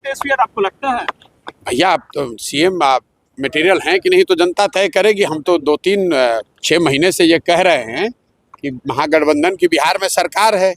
तेजस्वी यादव आपको लगता है? भैया आप तो सीएम मटेरियल हैं कि नहीं तो जनता तय करेगी। हम तो 6 महीने से ये कह रहे हैं कि महागठबंधन की बिहार में सरकार है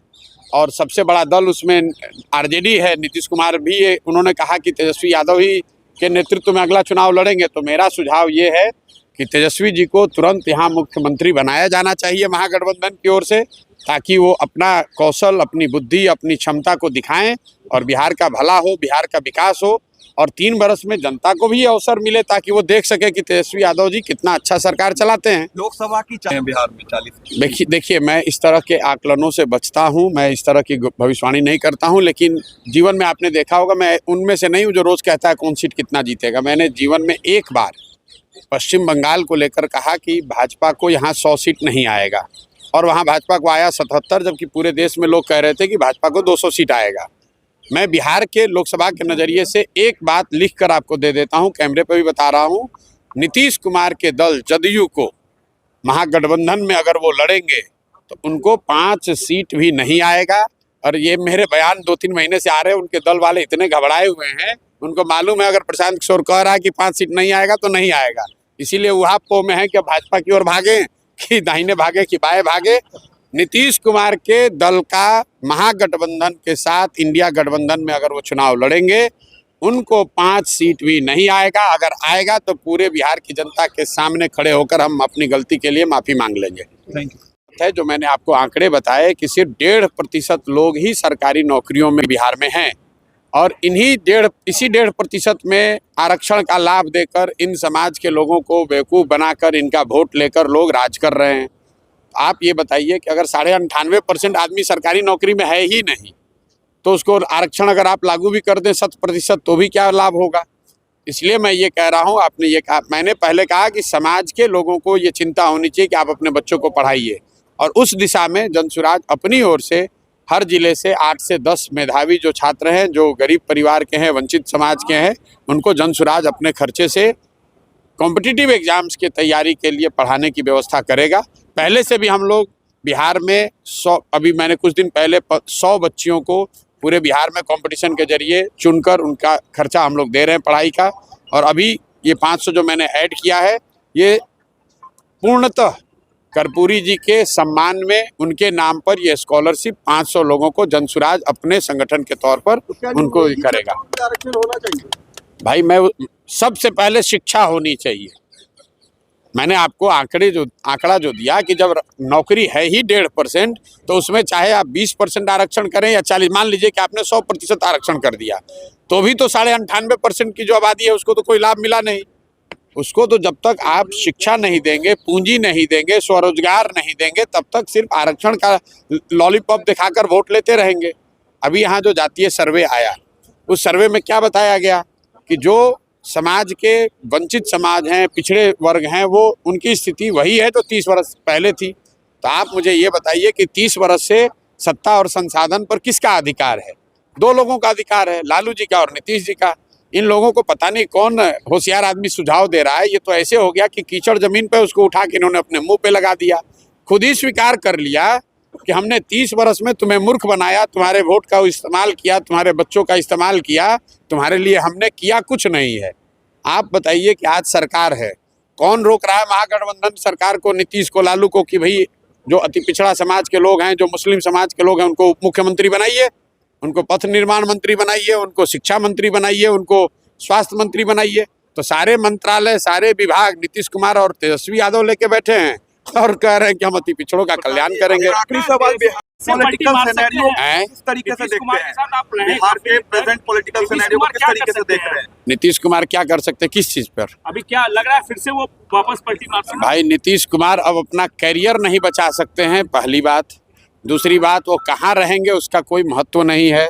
और सबसे बड़ा दल उसमें आरजेडी है। नीतीश कुमार भी उन्होंने कहा कि तेजस्वी यादव ही के नेतृत्व में अगला चुनाव लड़ेंगे। तो मेरा सुझाव ये है कि तेजस्वी जी को तुरंत यहाँ मुख्यमंत्री बनाया जाना चाहिए महागठबंधन की ओर से, ताकि वो अपना कौशल, अपनी बुद्धि, अपनी क्षमता को दिखाएं और बिहार का भला हो, बिहार का विकास हो और 3 वर्ष में जनता को भी अवसर मिले ताकि वो देख सके कि तेजस्वी यादव जी कितना अच्छा सरकार चलाते हैं। लोकसभा की बिहार में 40। देखिए मैं इस तरह के आकलनों से बचता हूँ, मैं इस तरह की भविष्यवाणी नहीं करता हूँ, लेकिन जीवन में आपने देखा होगा मैं उनमें से नहीं हूँ जो रोज कहता है कौन सीट कितना जीतेगा। मैंने जीवन में एक बार पश्चिम बंगाल को लेकर कहा कि भाजपा को यहाँ 100 सीट नहीं आएगा और वहाँ भाजपा को आया 77, जबकि पूरे देश में लोग कह रहे थे कि भाजपा को 200 सीट आएगा। मैं बिहार के लोकसभा के नज़रिए से एक बात लिखकर आपको दे देता हूं, कैमरे पर भी बता रहा हूं। नीतीश कुमार के दल जदयू को महागठबंधन में अगर वो लड़ेंगे तो उनको 5 सीट भी नहीं आएगा। और ये मेरे बयान 2-3 महीने से आ रहे हैं, उनके दल वाले इतने घबराए हुए हैं, उनको मालूम है अगर प्रशांत किशोर कह रहा है कि 5 सीट नहीं आएगा तो नहीं आएगा। इसीलिए वहाँ पो में है कि भाजपा की ओर भागे कि दाहिने भागे कि बाएं भागे। नीतीश कुमार के दल का महागठबंधन के साथ इंडिया गठबंधन में अगर वो चुनाव लड़ेंगे उनको 5 सीट भी नहीं आएगा। अगर आएगा तो पूरे बिहार की जनता के सामने खड़े होकर हम अपनी गलती के लिए माफी मांग लेंगे। Thank you. है जो मैंने आपको आंकड़े बताए कि सिर्फ 1.5% लोग ही सरकारी नौकरियों में बिहार में हैं और इसी 1.5% में आरक्षण का लाभ देकर इन समाज के लोगों को बेवकूफ़ बनाकर इनका वोट लेकर लोग राज कर रहे हैं। आप ये बताइए कि अगर 98.5% आदमी सरकारी नौकरी में है ही नहीं तो उसको आरक्षण अगर आप लागू भी कर दें 100% तो भी क्या लाभ होगा। इसलिए मैं ये कह रहा हूँ, आपने ये कहा, मैंने पहले कहा कि समाज के लोगों को ये चिंता होनी चाहिए कि आप अपने बच्चों को पढ़ाइए और उस दिशा में जनसुराज अपनी ओर से हर जिले से 8 से 10 मेधावी जो छात्र हैं, जो गरीब परिवार के हैं, वंचित समाज के हैं, उनको जनसुराज अपने खर्चे से कॉम्पिटिटिव एग्जाम्स की तैयारी के लिए पढ़ाने की व्यवस्था करेगा। पहले से भी हम लोग बिहार में 100, अभी मैंने कुछ दिन पहले 100 बच्चियों को पूरे बिहार में कंपटीशन के जरिए चुनकर उनका खर्चा हम लोग दे रहे हैं पढ़ाई का। और अभी ये 500 जो मैंने ऐड किया है ये पूर्णतः कर्पूरी जी के सम्मान में उनके नाम पर ये स्कॉलरशिप 500 लोगों को जनसुराज अपने संगठन के तौर पर उनको करेगा। आरक्षण होना चाहिए भाई मैं सबसे पहले शिक्षा होनी चाहिए। मैंने आपको आंकड़ा जो दिया कि जब नौकरी है ही 1.5% तो उसमें चाहे आप 20% आरक्षण करें या 40, मान लीजिए कि आपने 100% आरक्षण कर दिया तो भी तो 98.5% की जो आबादी है उसको तो कोई लाभ मिला नहीं। उसको तो जब तक आप शिक्षा नहीं देंगे, पूंजी नहीं देंगे, स्वरोजगार नहीं देंगे, तब तक सिर्फ आरक्षण का लॉलीपॉप दिखाकर वोट लेते रहेंगे। अभी यहाँ जो जातीय सर्वे आया उस सर्वे में क्या बताया गया कि जो समाज के वंचित समाज हैं, पिछड़े वर्ग हैं, वो उनकी स्थिति वही है जो 30 वर्ष पहले थी। तो आप मुझे ये बताइए कि 30 वर्ष से सत्ता और संसाधन पर किसका अधिकार है? 2 लोगों का अधिकार है, लालू जी का और नीतीश जी का। इन लोगों को पता नहीं कौन होशियार आदमी सुझाव दे रहा है। ये तो ऐसे हो गया कि कीचड़ जमीन पे उसको उठा के इन्होंने अपने मुंह पे लगा दिया। खुद ही स्वीकार कर लिया कि हमने 30 वर्ष में तुम्हें मूर्ख बनाया, तुम्हारे वोट का इस्तेमाल किया, तुम्हारे बच्चों का इस्तेमाल किया, तुम्हारे लिए हमने किया कुछ नहीं है। आप बताइए कि आज सरकार है, कौन रोक रहा है महागठबंधन सरकार को, नीतीश को, लालू को कि भाई जो अति पिछड़ा समाज के लोग हैं, जो मुस्लिम समाज के लोग हैं, उनको उप मुख्यमंत्री बनाइए, उनको पथ निर्माण मंत्री बनाइए, उनको शिक्षा मंत्री बनाइए, उनको स्वास्थ्य मंत्री बनाइए। तो सारे मंत्रालय, सारे विभाग नीतीश कुमार और तेजस्वी यादव लेके बैठे हैं और कह रहे हैं कि हम अति पिछड़ों का कल्याण करेंगे। आखिरी सवाल, पॉलिटिकल सिनेरियो किस तरीके से देखते हैं? बिहार के प्रेजेंट पॉलिटिकल सिनेरियो को किस तरीके से देख रहे हैं? नीतीश कुमार क्या कर सकते हैं, किस चीज पर? अभी क्या लग रहा है फिर से वो वापस पलटी मार सकते हैं? भाई नीतीश कुमार अब अपना कैरियर नहीं बचा सकते हैं, पहली बात। दूसरी बात, वो कहाँ रहेंगे उसका कोई महत्व नहीं है,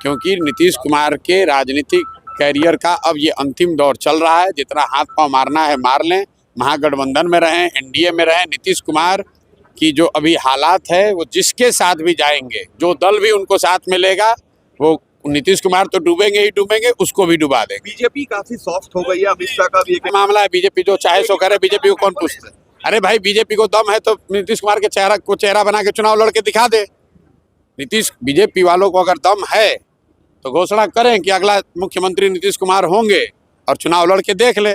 क्योंकि नीतीश कुमार के राजनीतिक कैरियर का अब ये अंतिम दौर चल रहा है। जितना हाथ पांव मारना है मार लें, महागठबंधन में रहें, एनडीए में रहें। नीतीश कुमार की जो अभी हालात है, वो जिसके साथ भी जाएंगे, जो दल भी उनको साथ मिलेगा, वो नीतीश कुमार तो डूबेंगे ही डूबेंगे, उसको भी डुबा देंगे। बीजेपी काफी सॉफ्ट हो गई है, अमित शाह का भी एक मामला है। बीजेपी जो चाहे सो करे, बीजेपी को कौन पूछता है? अरे भाई बीजेपी को दम है तो नीतीश कुमार के चेहरा बना के चुनाव लड़ के दिखा दे। बीजेपी वालों को अगर दम है तो घोषणा करें कि अगला मुख्यमंत्री नीतीश कुमार होंगे और चुनाव लड़के देख ले,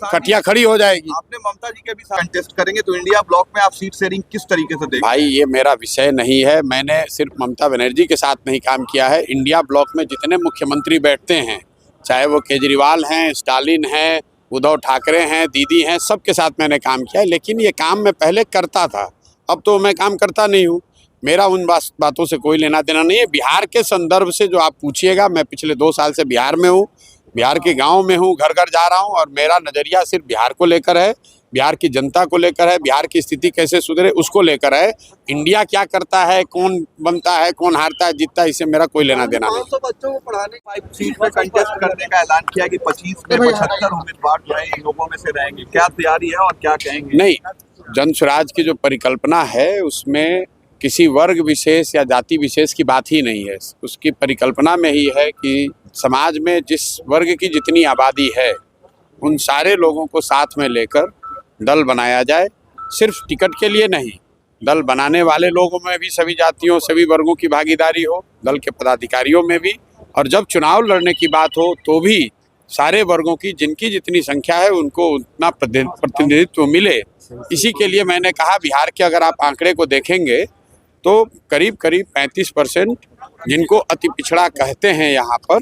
कटिया खड़ी हो जाएगी। आपने ममता जी के भी साथ कंटेस्ट करेंगे तो इंडिया ब्लॉक में आप सीट शेयरिंग किस तरीके से देखेंगे? भाई ये मेरा विषय नहीं है, मैंने सिर्फ ममता बनर्जी के साथ नहीं काम किया है। इंडिया ब्लॉक में जितने मुख्यमंत्री बैठते हैं, चाहे वो केजरीवाल हैं, स्टालिन हैं, उद्धव ठाकरे हैं, दीदी हैं, सबके साथ मैंने काम किया है। लेकिन ये काम मैं पहले करता था, अब तो मैं काम करता नहीं हूँ। मेरा उन बातों से कोई लेना देना नहीं है। बिहार के संदर्भ से जो आप पूछिएगा, मैं पिछले 2 साल से बिहार में हूँ, बिहार के गांव में हूँ, घर घर जा रहा हूँ और मेरा नज़रिया सिर्फ बिहार को लेकर है, बिहार की जनता को लेकर है, बिहार की स्थिति कैसे सुधरे उसको लेकर है। इंडिया क्या करता है, कौन बनता है, कौन हारता है, जीतता है, इससे मेरा कोई लेना देना नहीं। 500 बच्चों को पढ़ाने 5 सीट में कंटेस्ट करने का ऐलान किया कि 25 में 75 उम्मीदवार जो है इन लोगों में से रहेंगे, क्या तैयारी है और क्या कहेंगे? नहीं, जन स्वराज की जो परिकल्पना है उसमें किसी वर्ग विशेष या जाति विशेष की बात ही नहीं है। उसकी परिकल्पना में ही है कि समाज में जिस वर्ग की जितनी आबादी है उन सारे लोगों को साथ में लेकर दल बनाया जाए। सिर्फ टिकट के लिए नहीं, दल बनाने वाले लोगों में भी सभी जातियों सभी वर्गों की भागीदारी हो, दल के पदाधिकारियों में भी, और जब चुनाव लड़ने की बात हो तो भी सारे वर्गों की जिनकी जितनी संख्या है उनको उतना प्रतिनिधित्व मिले। इसी के लिए मैंने कहा, बिहार के अगर आप आंकड़े को देखेंगे तो करीब 35% जिनको अति पिछड़ा कहते हैं यहाँ पर,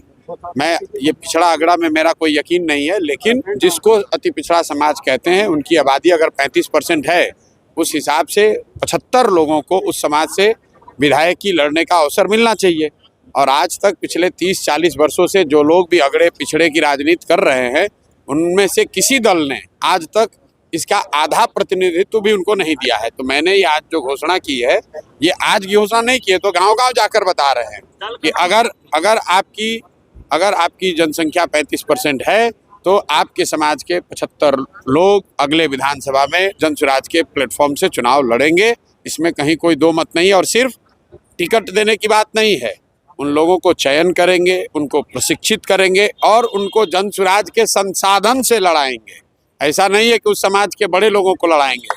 मैं ये पिछड़ा आंकड़ा में मेरा कोई यकीन नहीं है, लेकिन जिसको अति पिछड़ा समाज कहते हैं उनकी आबादी अगर 35% है, उस हिसाब से 75 लोगों को उस समाज से विधायकी लड़ने का अवसर मिलना चाहिए। और आज तक पिछले 30-40 वर्षों से जो लोग भी अगड़े पिछड़े की राजनीति कर रहे हैं, उनमें से किसी दल ने आज तक इसका आधा प्रतिनिधित्व भी उनको नहीं दिया है। तो मैंने ये आज जो घोषणा की है, ये आज की घोषणा नहीं की है, तो गांव-गांव जाकर बता रहे हैं कि अगर आपकी जनसंख्या 35% है तो आपके समाज के 75 लोग अगले विधानसभा में जन स्वराज के प्लेटफॉर्म से चुनाव लड़ेंगे। इसमें कहीं कोई दो मत नहीं। और सिर्फ टिकट देने की बात नहीं है, उन लोगों को चयन करेंगे, उनको प्रशिक्षित करेंगे और उनको जन स्वराज के संसाधन से लड़ाएंगे। ऐसा नहीं है कि उस समाज के बड़े लोगों को लड़ाएंगे।